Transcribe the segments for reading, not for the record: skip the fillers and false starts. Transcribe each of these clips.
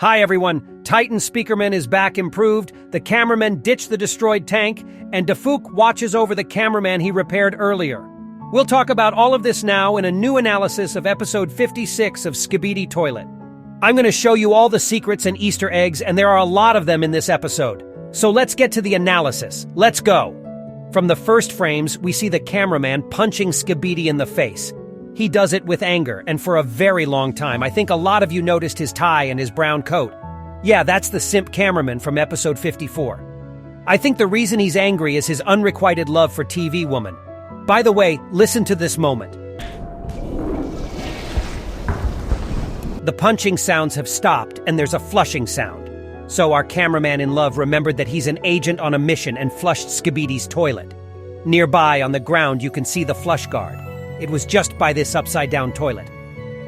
Hi everyone, Titan Speakerman is back improved, the cameramen ditch the destroyed tank, and Dafug watches over the cameraman he repaired earlier. We'll talk about all of this now in a new analysis of episode 56 of Skibidi Toilet. I'm going to show you all the secrets and Easter eggs, and there are a lot of them in this episode. So let's get to the analysis. Let's go! From the first frames, we see the cameraman punching Skibidi in the face. He does it with anger, and for a very long time. I think a lot of you noticed his tie and his brown coat. Yeah, that's the simp cameraman from episode 54. I think the reason he's angry is his unrequited love for TV woman. By the way, listen to this moment. The punching sounds have stopped, and there's a flushing sound. So our cameraman in love remembered that he's an agent on a mission and flushed Skibidi's toilet. Nearby, on the ground, you can see the flush guard. It was just by this upside-down toilet.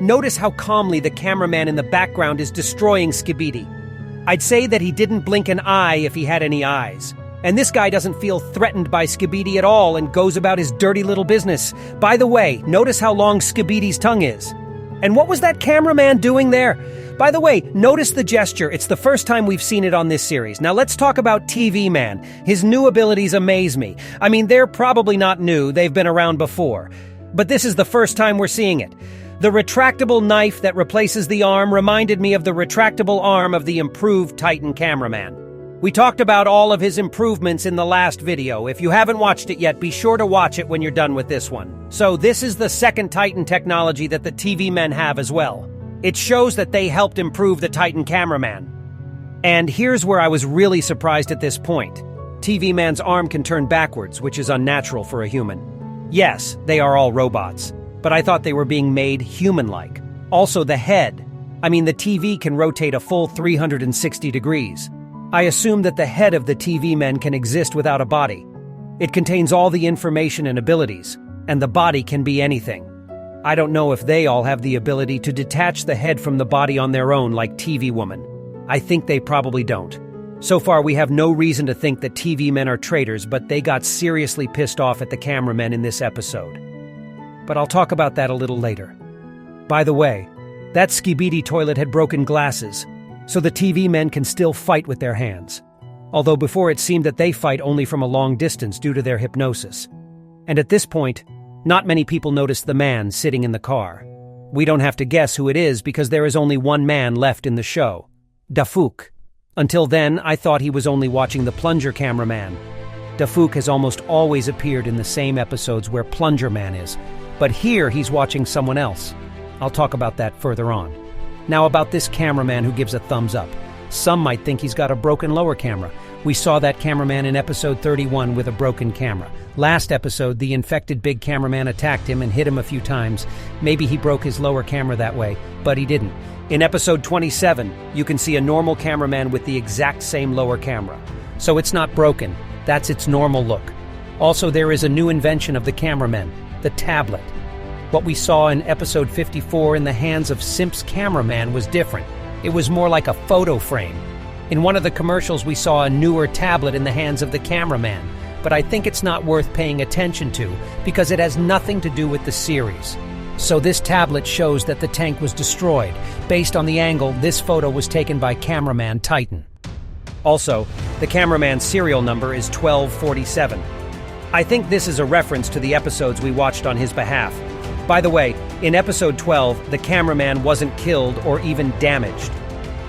Notice how calmly the cameraman in the background is destroying Skibidi. I'd say that he didn't blink an eye if he had any eyes. And this guy doesn't feel threatened by Skibidi at all and goes about his dirty little business. By the way, notice how long Skibidi's tongue is. And what was that cameraman doing there? By the way, notice the gesture. It's the first time we've seen it on this series. Now let's talk about TVmen. His new abilities amaze me. I mean, they're probably not new. They've been around before. But this is the first time we're seeing it. The retractable knife that replaces the arm reminded me of the retractable arm of the improved Titan cameraman. We talked about all of his improvements in the last video. If you haven't watched it yet, be sure to watch it when you're done with this one. So this is the second Titan technology that the TVmen have as well. It shows that they helped improve the Titan cameraman. And here's where I was really surprised at this point. TVman's arm can turn backwards, which is unnatural for a human. Yes, they are all robots, but I thought they were being made human-like. Also the head. I mean, the TV can rotate a full 360 degrees. I assume that the head of the TVmen can exist without a body. It contains all the information and abilities, and the body can be anything. I don't know if they all have the ability to detach the head from the body on their own like TV woman. I think they probably don't. So far, we have no reason to think that TVmen are traitors, but they got seriously pissed off at the cameramen in this episode. But I'll talk about that a little later. By the way, that Skibidi toilet had broken glasses, so the TVmen can still fight with their hands. Although before it seemed that they fight only from a long distance due to their hypnosis. And at this point, not many people noticed the man sitting in the car. We don't have to guess who it is because there is only one man left in the show, Dafug. Until then, I thought he was only watching the plunger cameraman. Dafug has almost always appeared in the same episodes where Plunger Man is, but here he's watching someone else. I'll talk about that further on. Now about this cameraman who gives a thumbs up. Some might think he's got a broken lower camera. We saw that cameraman in episode 31 with a broken camera. Last episode, the infected big cameraman attacked him and hit him a few times. Maybe he broke his lower camera that way, but he didn't. In episode 27, you can see a normal cameraman with the exact same lower camera. So it's not broken, that's its normal look. Also, there is a new invention of the cameramen, the tablet. What we saw in episode 54 in the hands of Simp's cameraman was different. It was more like a photo frame. In one of the commercials, we saw a newer tablet in the hands of the cameraman, but I think it's not worth paying attention to because it has nothing to do with the series. So this tablet shows that the tank was destroyed. Based on the angle, this photo was taken by cameraman Titan. Also, the cameraman's serial number is 1247. I think this is a reference to the episodes we watched on his behalf. By the way, in episode 12, the cameraman wasn't killed or even damaged.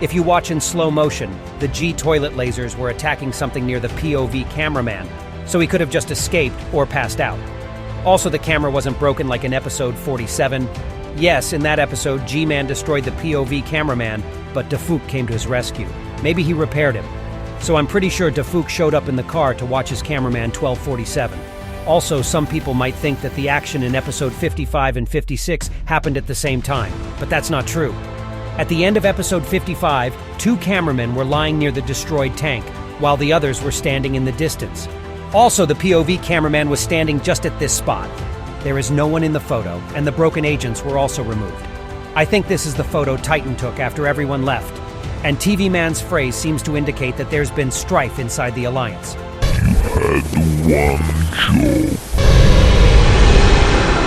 If you watch in slow motion, the G toilet lasers were attacking something near the POV cameraman, so he could have just escaped or passed out. Also, the camera wasn't broken like in episode 47. Yes, in that episode, G-Man destroyed the POV cameraman, but Dafug came to his rescue. Maybe he repaired him. So I'm pretty sure Dafug showed up in the car to watch his cameraman 1247. Also, some people might think that the action in episode 55 and 56 happened at the same time, but that's not true. At the end of episode 55, two cameramen were lying near the destroyed tank, while the others were standing in the distance. Also, the POV cameraman was standing just at this spot. There is no one in the photo, and the broken agents were also removed. I think this is the photo Titan took after everyone left, and TVman's phrase seems to indicate that there's been strife inside the Alliance. You had one job.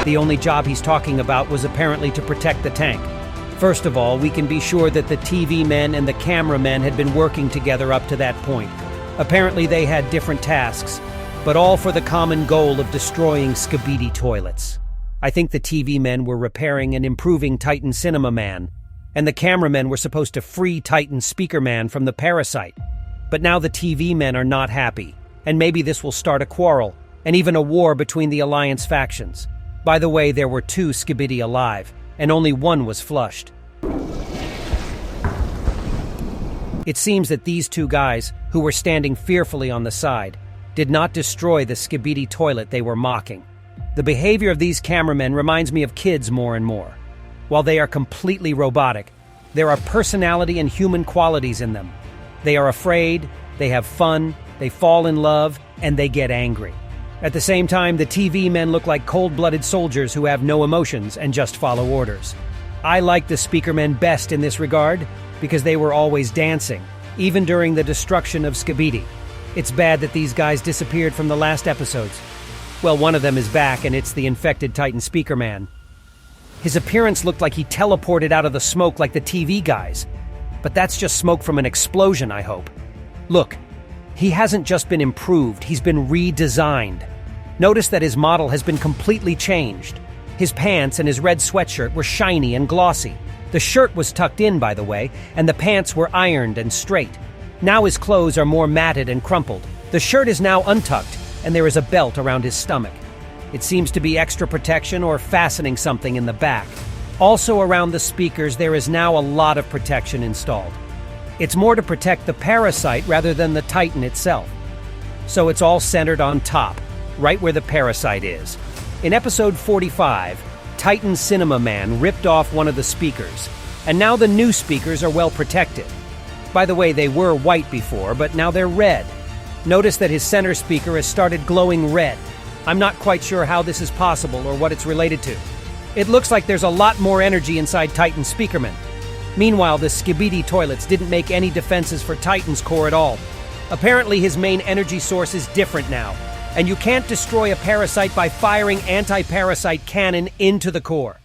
The only job he's talking about was apparently to protect the tank. First of all, we can be sure that the TVmen and the cameramen had been working together up to that point. Apparently they had different tasks, but all for the common goal of destroying Skibidi Toilets. I think the TVmen were repairing and improving Titan Cinemaman, and the cameramen were supposed to free Titan Speakerman from the parasite. But now the TVmen are not happy, and maybe this will start a quarrel, and even a war between the Alliance factions. By the way, there were 2 Skibidi alive, and only one was flushed. It seems that these 2 guys, who were standing fearfully on the side, did not destroy the Skibidi Toilet they were mocking. The behavior of these cameramen reminds me of kids more and more. While they are completely robotic, there are personality and human qualities in them. They are afraid, they have fun, they fall in love, and they get angry. At the same time, the TV men look like cold-blooded soldiers who have no emotions and just follow orders. I like the Speakermen best in this regard because they were always dancing, even during the destruction of Skibidi. It's bad that these guys disappeared from the last episodes. Well, one of them is back, and it's the infected Titan Speakerman. His appearance looked like he teleported out of the smoke like the TV guys. But that's just smoke from an explosion, I hope. Look, he hasn't just been improved, he's been redesigned. Notice that his model has been completely changed. His pants and his red sweatshirt were shiny and glossy. The shirt was tucked in, by the way, and the pants were ironed and straight. Now his clothes are more matted and crumpled. The shirt is now untucked, and there is a belt around his stomach. It seems to be extra protection or fastening something in the back. Also around the speakers, there is now a lot of protection installed. It's more to protect the parasite rather than the Titan itself. So it's all centered on top, right where the parasite is. In episode 45, Titan Cinemaman ripped off one of the speakers, and now the new speakers are well protected. By the way, they were white before, but now they're red. Notice that his center speaker has started glowing red. I'm not quite sure how this is possible or what it's related to. It looks like there's a lot more energy inside Titan Speakerman. Meanwhile, the Skibidi Toilets didn't make any defenses for Titan's core at all. Apparently his main energy source is different now, and you can't destroy a parasite by firing anti-parasite cannon into the core.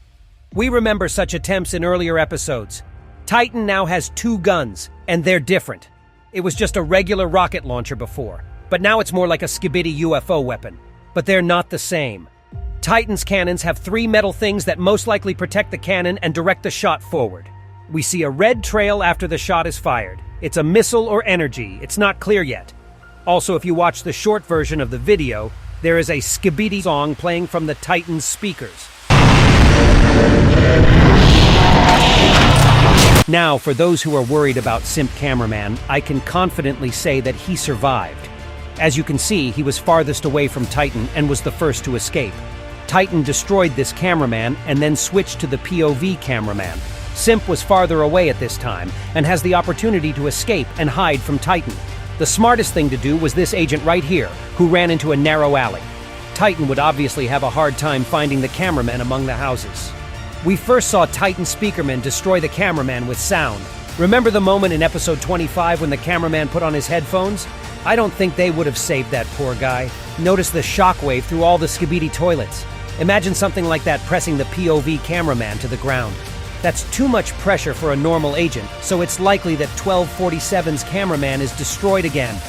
We remember such attempts in earlier episodes. Titan now has 2 guns, and they're different. It was just a regular rocket launcher before, but now it's more like a Skibidi UFO weapon. But they're not the same. Titan's cannons have 3 metal things that most likely protect the cannon and direct the shot forward. We see a red trail after the shot is fired. It's a missile or energy, it's not clear yet. Also, if you watch the short version of the video, there is a Skibidi song playing from the Titan's speakers. Now, for those who are worried about Simp Cameraman, I can confidently say that he survived. As you can see, he was farthest away from Titan and was the first to escape. Titan destroyed this cameraman and then switched to the POV cameraman. Simp was farther away at this time and has the opportunity to escape and hide from Titan. The smartest thing to do was this agent right here, who ran into a narrow alley. Titan would obviously have a hard time finding the cameramen among the houses. We first saw Titan Speakerman destroy the cameraman with sound. Remember the moment in episode 25 when the cameraman put on his headphones? I don't think they would have saved that poor guy. Notice the shockwave through all the Skibidi Toilets. Imagine something like that pressing the POV cameraman to the ground. That's too much pressure for a normal agent, so it's likely that 1247's cameraman is destroyed again.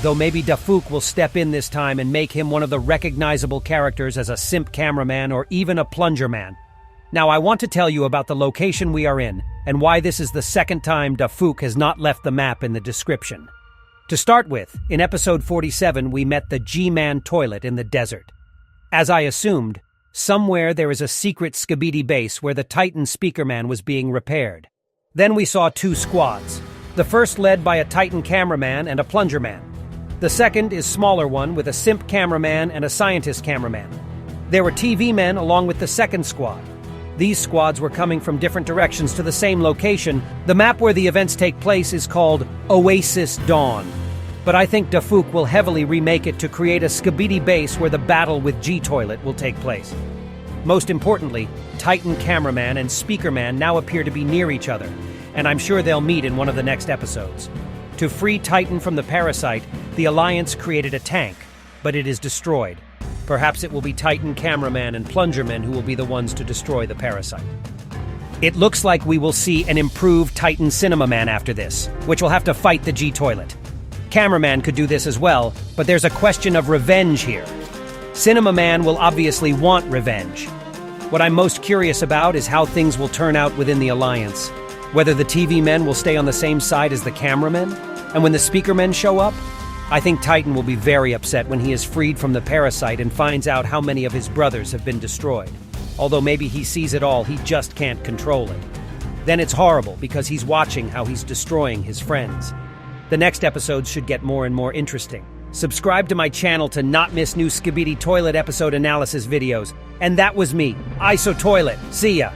Though maybe Dafug will step in this time and make him one of the recognizable characters as a simp cameraman or even a plunger man. Now I want to tell you about the location we are in, and why this is the second time Dafug has not left the map in the description. To start with, in episode 47 we met the G-Man toilet in the desert. As I assumed, somewhere there is a secret Skibidi base where the Titan Speakerman was being repaired. Then we saw 2 squads, the first led by a Titan cameraman and a plunger man. The second is smaller one with a simp cameraman and a scientist cameraman. There were TV men along with the second squad. These squads were coming from different directions to the same location. The map where the events take place is called Oasis Dawn. But I think Dafug will heavily remake it to create a Skibidi base where the battle with G-Toilet will take place. Most importantly, Titan Cameraman and Speakerman now appear to be near each other, and I'm sure they'll meet in one of the next episodes. To free Titan from the parasite, the Alliance created a tank, but it is destroyed. Perhaps it will be Titan Cameraman and Plungerman who will be the ones to destroy the parasite. It looks like we will see an improved Titan Cinemaman after this, which will have to fight the G-Toilet. Cameraman could do this as well, but there's a question of revenge here. Cinemaman will obviously want revenge. What I'm most curious about is how things will turn out within the Alliance. Whether the TVmen will stay on the same side as the Cameramen, and when the Speakermen show up, I think Titan will be very upset when he is freed from the parasite and finds out how many of his brothers have been destroyed. Although maybe he sees it all, he just can't control it. Then it's horrible because he's watching how he's destroying his friends. The next episodes should get more and more interesting. Subscribe to my channel to not miss new Skibidi Toilet episode analysis videos. And that was me, ISOTOILET. See ya!